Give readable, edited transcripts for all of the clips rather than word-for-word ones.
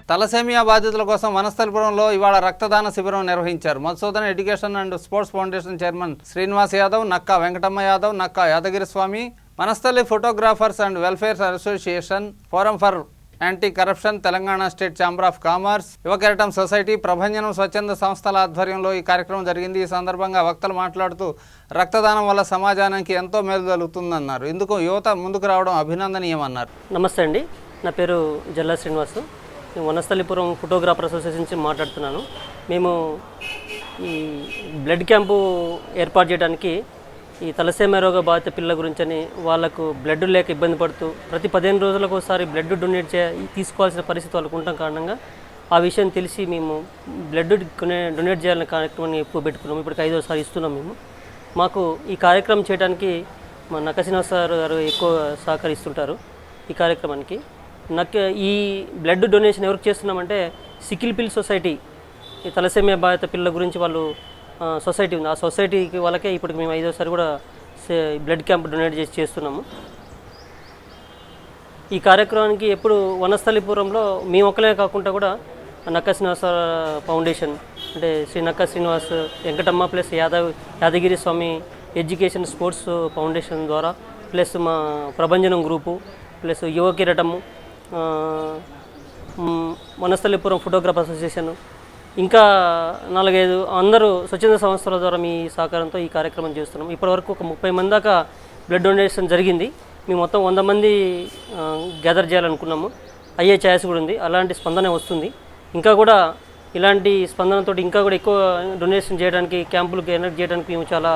Thalassemia బాధితుల కోసం వనస్థలిపురంలో ఇవాళ రక్తదాన శిబిరం నిర్వహించారు. Madhusudan education and sports foundation chairman Srinivas Yadav, Nakka Venkatamma Yadav, Nakka Yadagiri Swamy, Vanasthali photographers and welfare association, forum for anti corruption, Telangana state chamber of commerce, Yuvakeratam society, Prabhanjanam స్వచ్ఛంద సంస్థల ఆధ్వర్యంలో ఈ కార్యక్రమం జరిగింది. ఈ సందర్భంగా వక్తలు మాట్లాడుతూ రక్తదానం వల్ల సమాజానికి ఎంతో మేలు జరుగుతుందన్నారు. ఇందుకు యువత ముందుకు రావడం అభినందనీయమన్నారు. నమస్తే అండి, నా పేరు జల్లా శ్రీనివాసు. వనస్థలిపురం ఫోటోగ్రాఫర్ అసోసియేషన్ నుంచి మాట్లాడుతున్నాను. మేము ఈ బ్లడ్ క్యాంపు ఏర్పాటు చేయడానికి ఈ తలసేమియా రోగ బాధిత పిల్లల గురించని వాళ్ళకు బ్లడ్ లేక ఇబ్బంది పడుతూ ప్రతి 15 రోజులకు ఒకసారి బ్లడ్ తీసుకోవాల్సిన పరిస్థితి వాళ్ళకు ఉండటం కారణంగా ఆ విషయం తెలిసి మేము బ్లడ్ డొనేట్ చేయాలనే కార్యక్రమాన్ని ఎక్కువ పెట్టుకున్నాము. ఇప్పటికి 5వసారి ఇస్తున్నాం. మాకు ఈ కార్యక్రమం చేయడానికి మా నక్కా శ్రీనివాస్ గారు ఎక్కువ సహకరిస్తుంటారు ఈ కార్యక్రమానికి. ఈ బ్లడ్ డొనేషన్ ఎవరికి చేస్తున్నామంటే సికిల్ పిల్ సొసైటీ, ఈ తలసేమియా బాధిత పిల్లల గురించి వాళ్ళు సొసైటీ ఉంది. ఆ సొసైటీకి వాళ్ళకే ఇప్పటికి మేము 5వసారి కూడా బ్లడ్ క్యాంప్ డొనేట్ చేస్తున్నాము. ఈ కార్యక్రమానికి ఎప్పుడు వనస్థలిపురంలో మేము ఒక్కలే కాకుండా కూడా నక్కా శ్రీనివాస ఫౌండేషన్ అంటే శ్రీ నక్కా శ్రీనివాస్, వెంకటమ్మ ప్లస్ యాదగిరి స్వామి ఎడ్యుకేషన్ స్పోర్ట్స్ ఫౌండేషన్ ద్వారా, ప్లస్ మా ప్రభంజనం గ్రూపు, ప్లస్ యువ కిరటము, వనస్థలిపురం ఫోటోగ్రాఫర్ అసోసియేషన్, ఇంకా 4-5 అందరూ స్వచ్ఛంద సంస్థల ద్వారా మీ సహకారంతో ఈ కార్యక్రమం చేస్తున్నాం. ఇప్పటివరకు ఒక 30 మంది దాకా బ్లడ్ డొనేషన్ జరిగింది. మేము మొత్తం 100 మంది గ్యాదర్ చేయాలనుకున్నాము. అయ్యే ఛాయిస్ కూడా ఉంది. అలాంటి స్పందన వస్తుంది. ఇంకా కూడా ఇలాంటి స్పందనతో ఇంకా కూడా ఎక్కువ డొనేషన్ చేయడానికి, క్యాంపులకు ఎనర్ట్ చేయడానికి మేము చాలా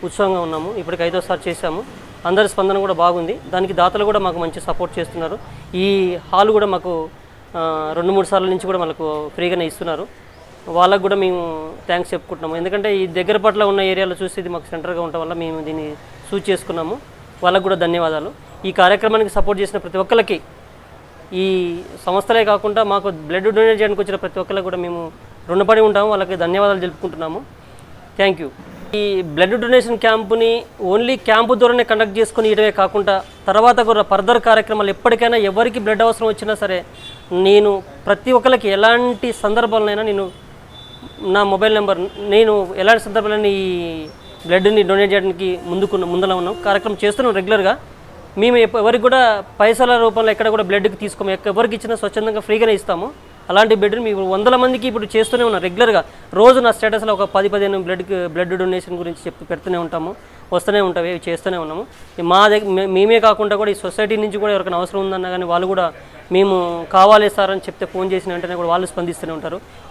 ఉత్సాహంగా ఉన్నాము. ఇప్పటికి 5వసారి చేశాము. అందరి స్పందన కూడా బాగుంది. దానికి దాతలు కూడా మాకు మంచి సపోర్ట్ చేస్తున్నారు. ఈ హాల్ కూడా మాకు 2-3 సార్ల నుంచి కూడా మనకు ఫ్రీగానే ఇస్తున్నారు. వాళ్ళకు కూడా మేము థ్యాంక్స్ చెప్పుకుంటున్నాము. ఎందుకంటే ఈ దగ్గర పట్ల ఉన్న ఏరియాలో చూసి ఇది మాకు సెంటర్గా ఉండటం వల్ల మేము దీన్ని సూచ్ చేసుకున్నాము. వాళ్ళకు కూడా ధన్యవాదాలు. ఈ కార్యక్రమానికి సపోర్ట్ చేసిన ప్రతి ఒక్కరికి, ఈ సంస్థలే కాకుండా మాకు బ్లడ్ డొనేట్ చేయడానికి వచ్చిన ప్రతి ఒక్కరికి కూడా మేము రుణపడి ఉంటాము. వాళ్ళకి ధన్యవాదాలు తెలుపుకుంటున్నాము. Thank you. ఈ బ్లడ్ డొనేషన్ క్యాంపుని ఓన్లీ క్యాంపు ద్వారానే కండక్ట్ చేసుకుని ఇవే కాకుండా తర్వాత కూడా ఫర్దర్ కార్యక్రమాలు ఎప్పటికైనా ఎవరికి బ్లడ్ అవసరం వచ్చినా సరే నేను ప్రతి ఒక్కరికి ఎలాంటి సందర్భాలనైనా నేను నా మొబైల్ నెంబర్, నేను ఎలాంటి సందర్భాలని ఈ బ్లడ్ని డొనేట్ చేయడానికి ముందర ఉన్నాం. కార్యక్రమం చేస్తున్నాం రెగ్యులర్గా. మేము ఎవరికి కూడా పైసల రూపంలో ఎక్కడ కూడా బ్లడ్కి తీసుకోము. ఎవరికి ఇచ్చినా స్వచ్ఛందంగా ఫ్రీగానే ఇస్తాము. అలాంటి బ్లడ్ని మేము 100 మందికి ఇప్పుడు చేస్తూనే ఉన్నాం రెగ్యులర్గా. రోజు నా స్టేటస్లో ఒక 10-15 బ్లడ్ డొనేషన్ గురించి పెడుతూనే ఉంటాము, వస్తూనే ఉంటాయి, చేస్తూనే ఉన్నాము. మా మేమే కాకుండా కూడా ఈ సొసైటీ నుంచి కూడా ఎవరికైనా అవసరం ఉందన్నా కానీ వాళ్ళు కూడా మేము కావాలి సార్ అని చెప్తే ఫోన్ చేసిన వెంటనే కూడా వాళ్ళు స్పందిస్తూనే ఉంటారు.